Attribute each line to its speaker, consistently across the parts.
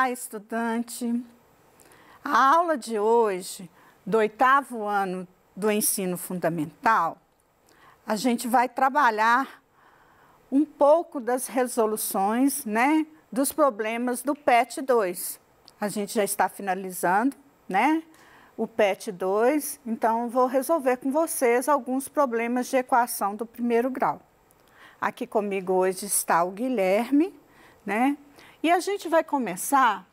Speaker 1: Olá, estudante! A aula de hoje, do 8º ano do ensino fundamental, a gente vai trabalhar um pouco das resoluções, né, dos problemas do PET 2. A gente já está finalizando, né, o PET 2, então vou resolver com vocês alguns problemas de equação do primeiro grau. Aqui comigo hoje está o Guilherme, né, e a gente vai começar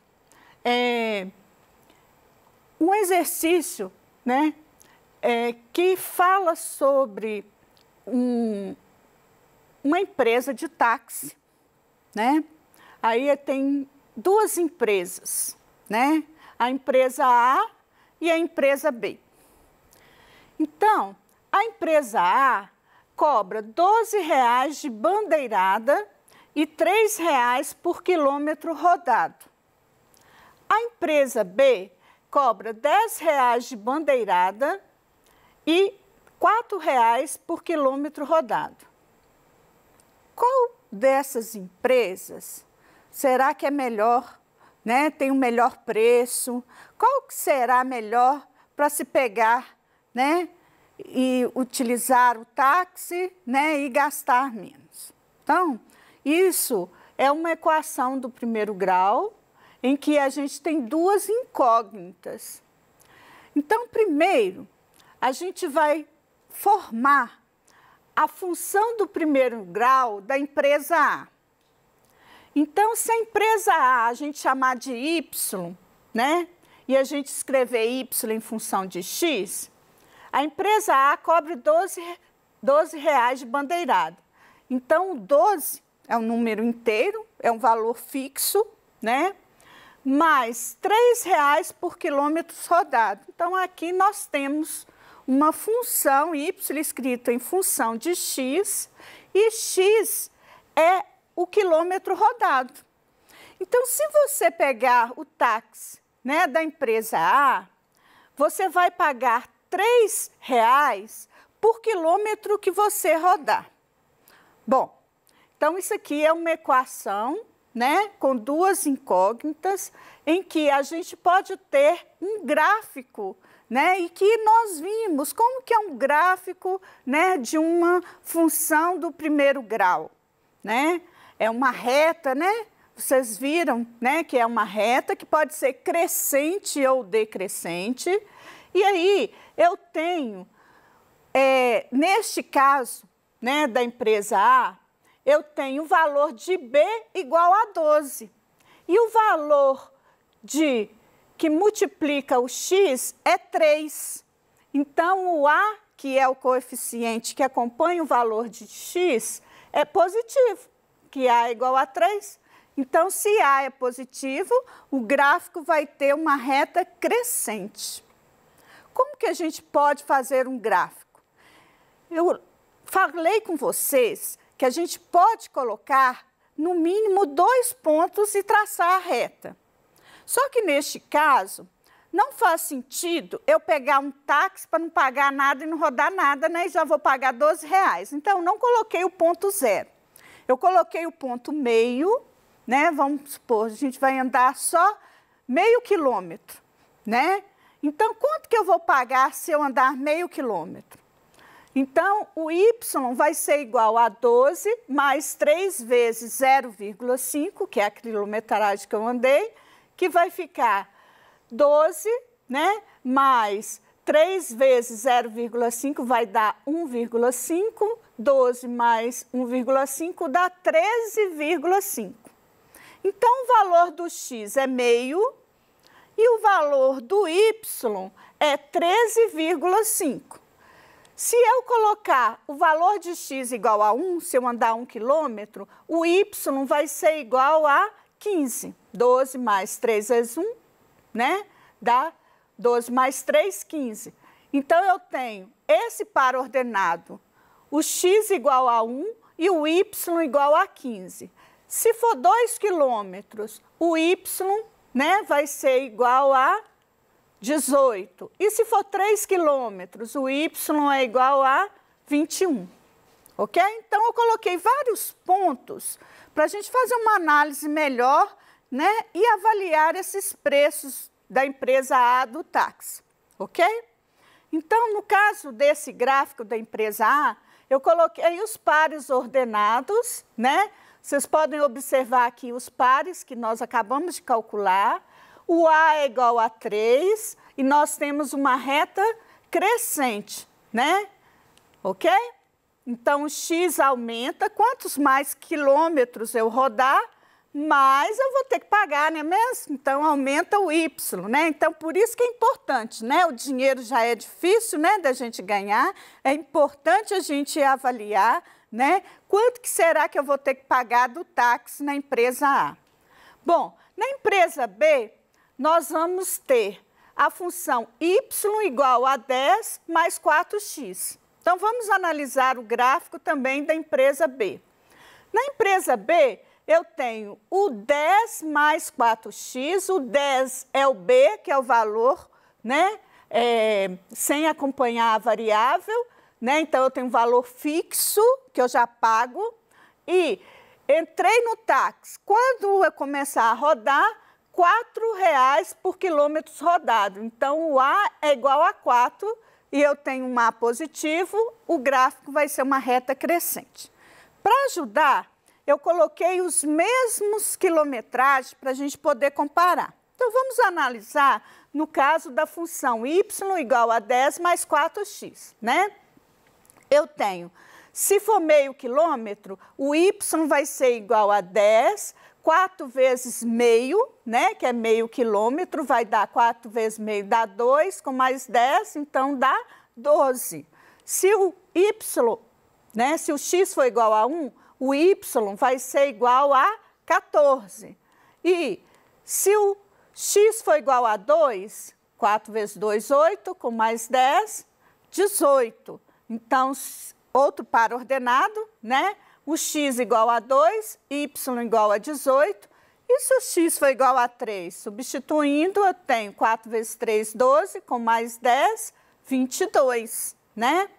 Speaker 1: um exercício, né, que fala sobre uma empresa de táxi, né? Aí tem duas empresas, né? A empresa A e a empresa B. Então, a empresa A cobra R$ 12,00 de bandeirada e R$ 3,00 por quilômetro rodado. A empresa B cobra R$ 10,00 de bandeirada e R$ 4,00 por quilômetro rodado. Qual dessas empresas será que é melhor, né? Tem o melhor preço? Qual que será melhor para se pegar, né? E utilizar o táxi, né? E gastar menos? Então, isso é uma equação do primeiro grau em que a gente tem duas incógnitas. Então, primeiro, a gente vai formar a função do primeiro grau da empresa A. Então, se a empresa A gente chamar de Y, né? E a gente escrever Y em função de X, a empresa A cobra R$ 12,00 de bandeirada. Então, o 12 é um número inteiro, é um valor fixo, né? Mais R$ 3,00 por quilômetro rodado. Então, aqui nós temos uma função y escrita em função de x, e x é o quilômetro rodado. Então, se você pegar o táxi, né, da empresa A, você vai pagar R$ 3,00 por quilômetro que você rodar. Bom, então isso aqui é uma equação, né, com duas incógnitas, em que a gente pode ter um gráfico, né, e que nós vimos como que é um gráfico, né, de uma função do primeiro grau, né? É uma reta, né? Vocês viram, né, que é uma reta que pode ser crescente ou decrescente. E aí eu tenho, neste caso, né, da empresa A, eu tenho o valor de B igual a 12. E o valor que multiplica o x é 3. Então, o A, que é o coeficiente que acompanha o valor de x, é positivo, que A é igual a 3. Então, se A é positivo, o gráfico vai ter uma reta crescente. Como que a gente pode fazer um gráfico? Eu falei com vocês que a gente pode colocar, no mínimo, 2 pontos e traçar a reta. Só que, neste caso, não faz sentido eu pegar um táxi para não pagar nada e não rodar nada, né? E já vou pagar R$ 12,00. Então, não coloquei o ponto zero. Eu coloquei o ponto meio, né? Vamos supor, a gente vai andar só meio quilômetro, né? Então, quanto que eu vou pagar se eu andar meio quilômetro? Então, o y vai ser igual a 12 mais 3 vezes 0,5, que é a quilometragem que eu andei, que vai ficar 12, né, mais 3 vezes 0,5 vai dar 1,5, 12 mais 1,5 dá 13,5. Então, o valor do x é meio e o valor do y é 13,5. Se eu colocar o valor de x igual a 1, se eu andar 1 quilômetro, o y vai ser igual a 15. 12 mais 3 vezes 1, né? Dá 12 mais 3, 15. Então, eu tenho esse par ordenado, o x igual a 1 e o y igual a 15. Se for 2 quilômetros, o y, né, vai ser igual a 18. E se for 3 quilômetros, o y é igual a 21. Ok? Então, eu coloquei vários pontos para a gente fazer uma análise melhor, né, e avaliar esses preços da empresa A do táxi, ok? Então, no caso desse gráfico da empresa A, eu coloquei os pares ordenados, né? Vocês podem observar aqui os pares que nós acabamos de calcular. O A é igual a 3 e nós temos uma reta crescente, né? Ok? Então, o X aumenta. Quantos mais quilômetros eu rodar, mais eu vou ter que pagar, não é mesmo? Então, aumenta o Y, né? Então, por isso que é importante, né? O dinheiro já é difícil, né, da gente ganhar. É importante a gente avaliar, né? Quanto que será que eu vou ter que pagar do táxi na empresa A? Bom, na empresa B, nós vamos ter a função Y igual a 10 mais 4x. Então, vamos analisar o gráfico também da empresa B. Na empresa B, eu tenho o 10 mais 4x, o 10 é o B, que é o valor, né, sem acompanhar a variável, né, então eu tenho um valor fixo, que eu já pago, e entrei no táxi. Quando eu começar a rodar, R$4 por quilômetro rodado. Então, o A é igual a 4 e eu tenho um A positivo, o gráfico vai ser uma reta crescente. Para ajudar, eu coloquei os mesmos quilometragens para a gente poder comparar. Então, vamos analisar no caso da função y igual a 10 mais 4x, né? Eu tenho, se for meio quilômetro, o y vai ser igual a 10, 4 vezes meio, né, que é meio quilômetro, vai dar 4 vezes meio, dá 2, com mais 10, então dá 12. Se o y, né, se o x for igual a 1, o y vai ser igual a 14. E se o x for igual a 2, 4 vezes 2, 8, com mais 10, 18. Então, outro par ordenado, né? O x igual a 2, y igual a 18. E se o x for igual a 3? Substituindo, eu tenho 4 vezes 3, 12, com mais 10, 22, né?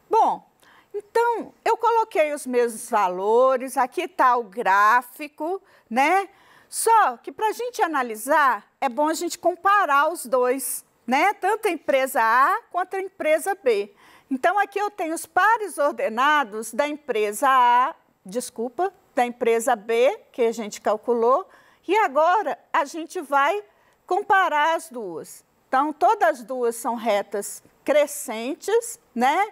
Speaker 1: Bom, então, eu coloquei os mesmos valores, aqui está o gráfico, né? Só que para a gente analisar, é bom a gente comparar os dois, né? Tanto a empresa A quanto a empresa B. Então, aqui eu tenho os pares ordenados da empresa A, da empresa B, que a gente calculou, e agora a gente vai comparar as duas. Então, todas as duas são retas crescentes, né?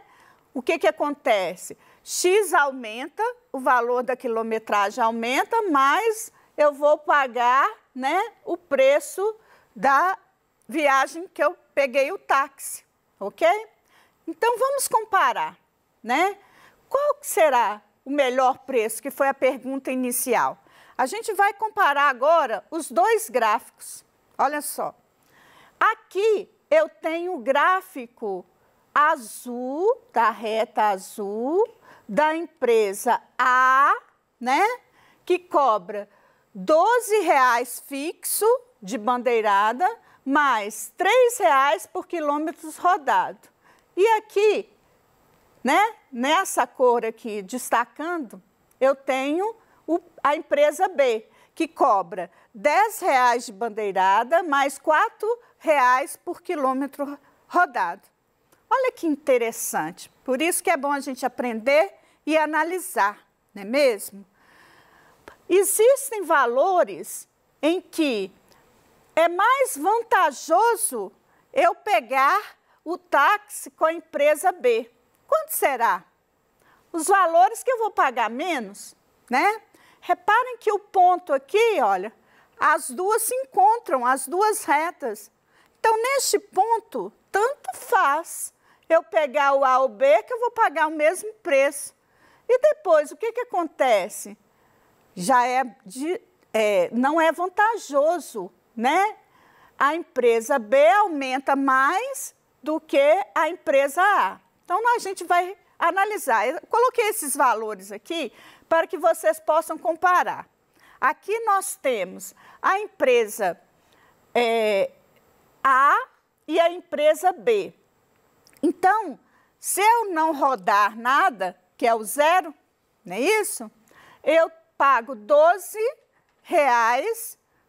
Speaker 1: O que que acontece? X aumenta, o valor da quilometragem aumenta, mas eu vou pagar, né, o preço da viagem que eu peguei o táxi, ok? Então, vamos comparar, né? Qual será o melhor preço, que foi a pergunta inicial? A gente vai comparar agora os dois gráficos. Olha só. Aqui eu tenho o gráfico azul, da reta azul, da empresa A, né? Que cobra R$12 fixo de bandeirada, mais R$3 por quilômetro rodado. E aqui, né, nessa cor aqui, destacando, eu tenho a empresa B, que cobra R$10 de bandeirada, mais R$4 por quilômetro rodado. Olha que interessante. Por isso que é bom a gente aprender e analisar, não é mesmo? Existem valores em que é mais vantajoso eu pegar o táxi com a empresa B. Quanto será? Os valores que eu vou pagar menos, né? Reparem que o ponto aqui, olha, as duas se encontram, as duas retas. Então, neste ponto, tanto faz eu pegar o A ou B, que eu vou pagar o mesmo preço. E depois, o que que acontece? Já não é vantajoso, né? A empresa B aumenta mais do que a empresa A. Então, a gente vai analisar. Eu coloquei esses valores aqui para que vocês possam comparar. Aqui nós temos a empresa A e a empresa B. Então, se eu não rodar nada, que é o zero, não é isso? Eu pago R$12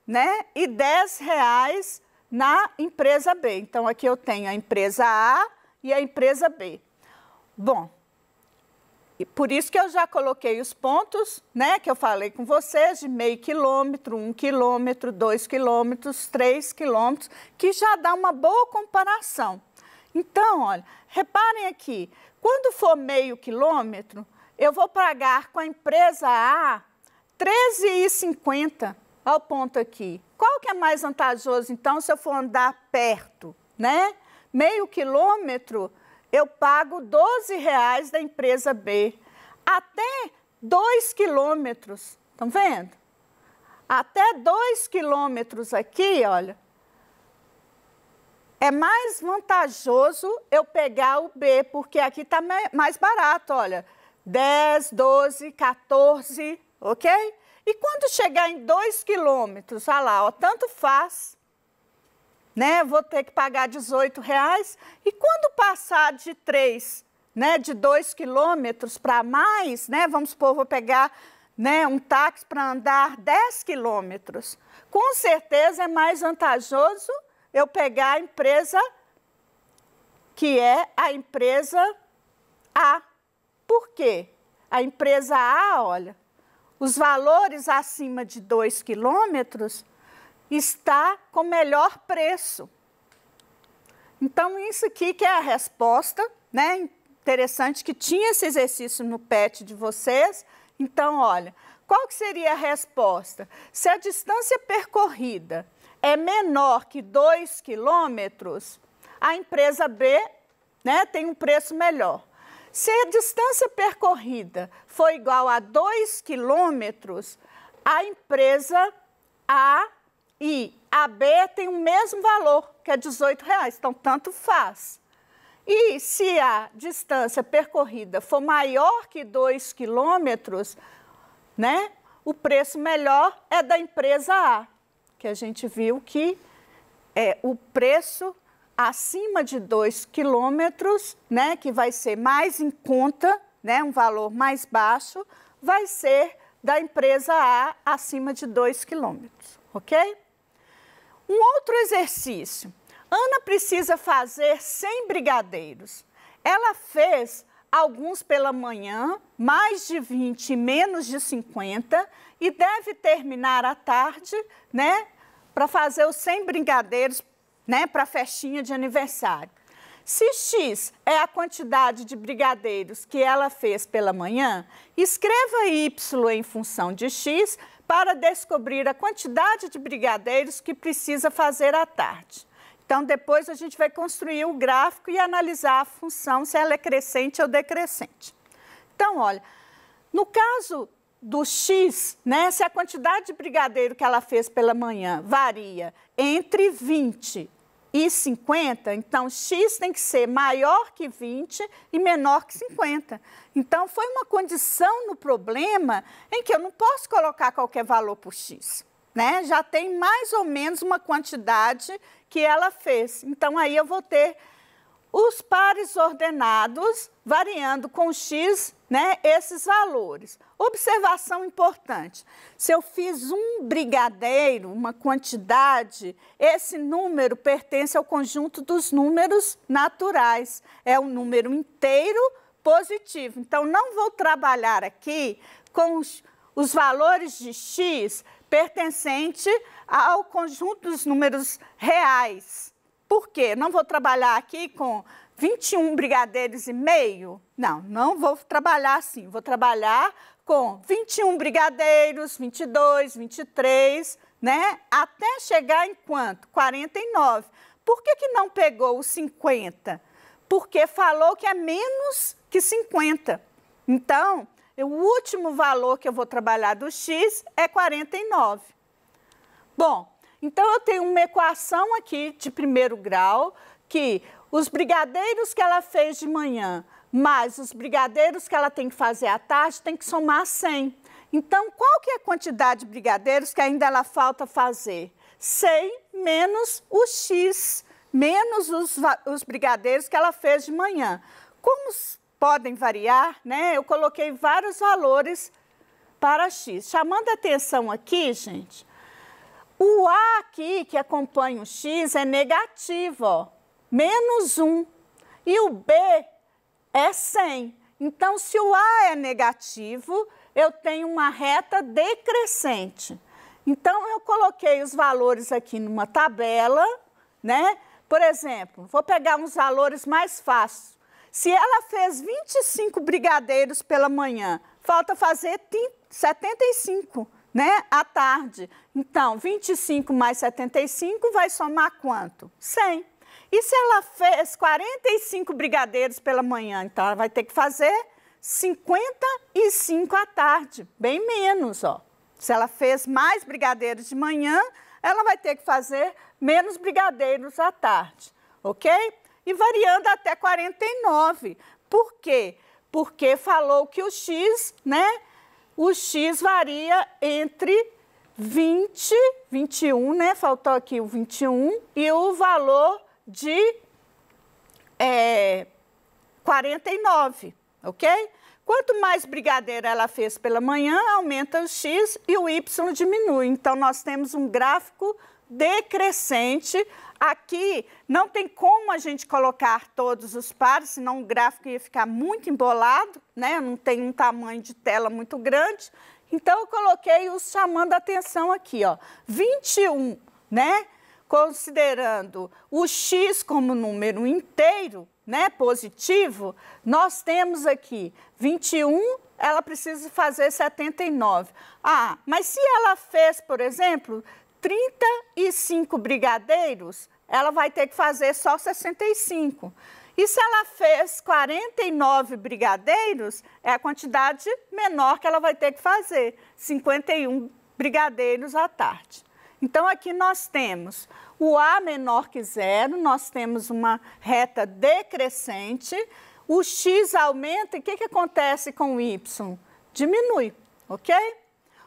Speaker 1: né, e R$10 na empresa B. Então, aqui eu tenho a empresa A e a empresa B. Bom, e por isso que eu já coloquei os pontos, né, que eu falei com vocês, de meio quilômetro, 1 quilômetro, 2 quilômetros, 3 quilômetros, que já dá uma boa comparação. Então, olha, reparem aqui, quando for meio quilômetro, eu vou pagar com a empresa A R$13,50 ao ponto aqui. Qual que é mais vantajoso, então, se eu for andar perto, né? Meio quilômetro, eu pago R$12 da empresa B. Até 2 quilômetros, estão vendo? Até 2 quilômetros aqui, olha, é mais vantajoso eu pegar o B, porque aqui está mais barato, olha, 10, 12, 14, ok? E quando chegar em 2 quilômetros, olha lá, ó, tanto faz, né? Vou ter que pagar R$18. E quando passar de 3, né, de 2 quilômetros para mais, né? Vamos supor, vou pegar, né, um táxi para andar 10 quilômetros. Com certeza é mais vantajoso eu pegar a empresa que é a empresa A. Por quê? A empresa A, olha, os valores acima de 2 quilômetros está com melhor preço. Então, isso aqui que é a resposta, né? Interessante que tinha esse exercício no PET de vocês. Então, olha, qual que seria a resposta? Se a distância percorrida é menor que 2 quilômetros, a empresa B, né, tem um preço melhor. Se a distância percorrida for igual a 2 quilômetros, a empresa A e a B tem o mesmo valor, que é R$18. Então, tanto faz. E se a distância percorrida for maior que 2 quilômetros, né, o preço melhor é da empresa A, que a gente viu que o preço acima de 2 quilômetros, né, que vai ser mais em conta, né, um valor mais baixo, vai ser da empresa A acima de 2 quilômetros, ok? Um outro exercício. Ana precisa fazer 100 brigadeiros. Ela fez alguns pela manhã, mais de 20 e menos de 50, e deve terminar à tarde, né, para fazer os 100 brigadeiros, né, para a festinha de aniversário. Se X é a quantidade de brigadeiros que ela fez pela manhã, escreva Y em função de X para descobrir a quantidade de brigadeiros que precisa fazer à tarde. Então, depois a gente vai construir o gráfico e analisar a função, se ela é crescente ou decrescente. Então, olha, no caso do X, né, se a quantidade de brigadeiro que ela fez pela manhã varia entre 20 e 50, então X tem que ser maior que 20 e menor que 50. Então, foi uma condição no problema em que eu não posso colocar qualquer valor por X, né? Já tem mais ou menos uma quantidade que ela fez. Então, aí eu vou ter os pares ordenados variando com X, né, esses valores. Observação importante, se eu fiz um brigadeiro, uma quantidade, esse número pertence ao conjunto dos números naturais, é um número inteiro positivo. Então, não vou trabalhar aqui com os valores de X pertencente ao conjunto dos números reais. Por quê? Não vou trabalhar aqui com 21 brigadeiros e meio? Não, não vou trabalhar assim. Vou trabalhar com 21 brigadeiros, 22, 23, né? Até chegar em quanto? 49. Por que não pegou os 50? Porque falou que é menos que 50. Então, o último valor que eu vou trabalhar do X é 49. Bom, então eu tenho uma equação aqui de primeiro grau, que os brigadeiros que ela fez de manhã, mais os brigadeiros que ela tem que fazer à tarde, tem que somar 100. Então, qual que é a quantidade de brigadeiros que ainda ela falta fazer? 100 menos o X, menos os brigadeiros que ela fez de manhã. Como podem variar, né? Eu coloquei vários valores para X. Chamando a atenção aqui, gente, O A aqui, que acompanha o X, é negativo, ó, -1. E o B é 100. Então, se o A é negativo, eu tenho uma reta decrescente. Então, eu coloquei os valores aqui numa tabela, né? Por exemplo, vou pegar uns valores mais fáceis. Se ela fez 25 brigadeiros pela manhã, falta fazer 75, né, à tarde. Então, 25 mais 75 vai somar quanto? 100. E se ela fez 45 brigadeiros pela manhã, então ela vai ter que fazer 55 à tarde, bem menos, ó. Se ela fez mais brigadeiros de manhã, ela vai ter que fazer menos brigadeiros à tarde, ok? E variando até 49. Por quê? Porque falou que o X, né? O X varia entre 20, 21, né? Faltou aqui o 21 e o valor de 49, ok? Quanto mais brigadeiro ela fez pela manhã, aumenta o X e o Y diminui. Então, nós temos um gráfico decrescente. Aqui não tem como a gente colocar todos os pares, senão o gráfico ia ficar muito embolado, né? Não tem um tamanho de tela muito grande. Então, eu coloquei os chamando a atenção aqui, ó. 21, né? Considerando o X como número inteiro, né, positivo, nós temos aqui 21, ela precisa fazer 79. Ah, mas se ela fez, por exemplo, 35 brigadeiros, ela vai ter que fazer só 65. E se ela fez 49 brigadeiros, é a quantidade menor que ela vai ter que fazer, 51 brigadeiros à tarde. Então, aqui nós temos o A menor que 0, nós temos uma reta decrescente, o X aumenta e o que acontece com o Y? Diminui, ok?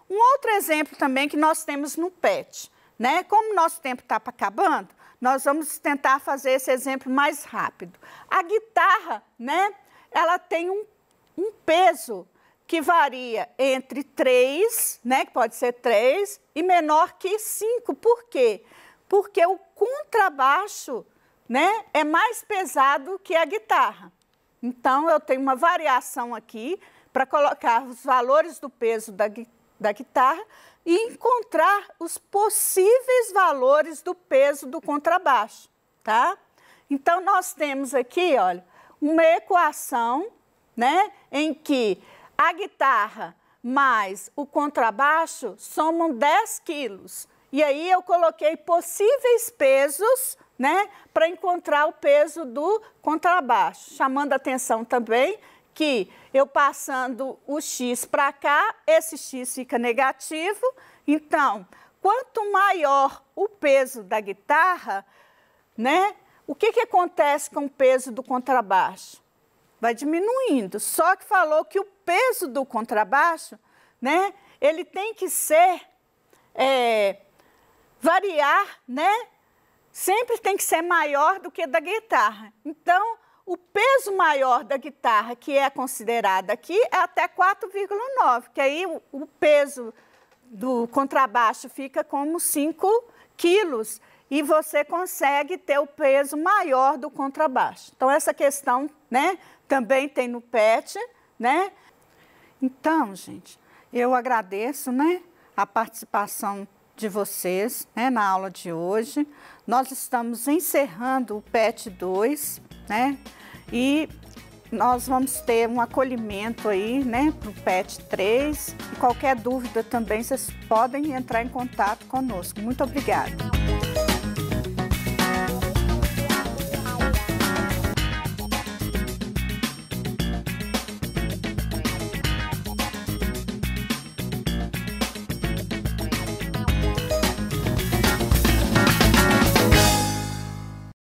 Speaker 1: Um outro exemplo também que nós temos no PET, né? Como nosso tempo está acabando, nós vamos tentar fazer esse exemplo mais rápido. A guitarra, né? Ela tem um peso que varia entre 3, né, que pode ser 3, e menor que 5. Por quê? Porque o contrabaixo, né, é mais pesado que a guitarra. Então, eu tenho uma variação aqui para colocar os valores do peso da guitarra e encontrar os possíveis valores do peso do contrabaixo, tá? Então, nós temos aqui, olha, uma equação, né, em que a guitarra mais o contrabaixo somam 10 quilos. E aí eu coloquei possíveis pesos, né, para encontrar o peso do contrabaixo. Chamando a atenção também que eu passando o X para cá, esse X fica negativo. Então, quanto maior o peso da guitarra, né, o que acontece com o peso do contrabaixo? Vai diminuindo, só que falou que o peso do contrabaixo, né, ele tem que ser, variar, né, sempre tem que ser maior do que da guitarra. Então, o peso maior da guitarra, que é considerado aqui, é até 4,9, que aí o peso do contrabaixo fica como 5 quilos, e você consegue ter o peso maior do contrabaixo. Então, essa questão, né, também tem no PET, né? Então, gente, eu agradeço, né, a participação de vocês, né, na aula de hoje. Nós estamos encerrando o PET 2, né? E nós vamos ter um acolhimento aí, né, para o PET 3. E qualquer dúvida também, vocês podem entrar em contato conosco. Muito obrigada.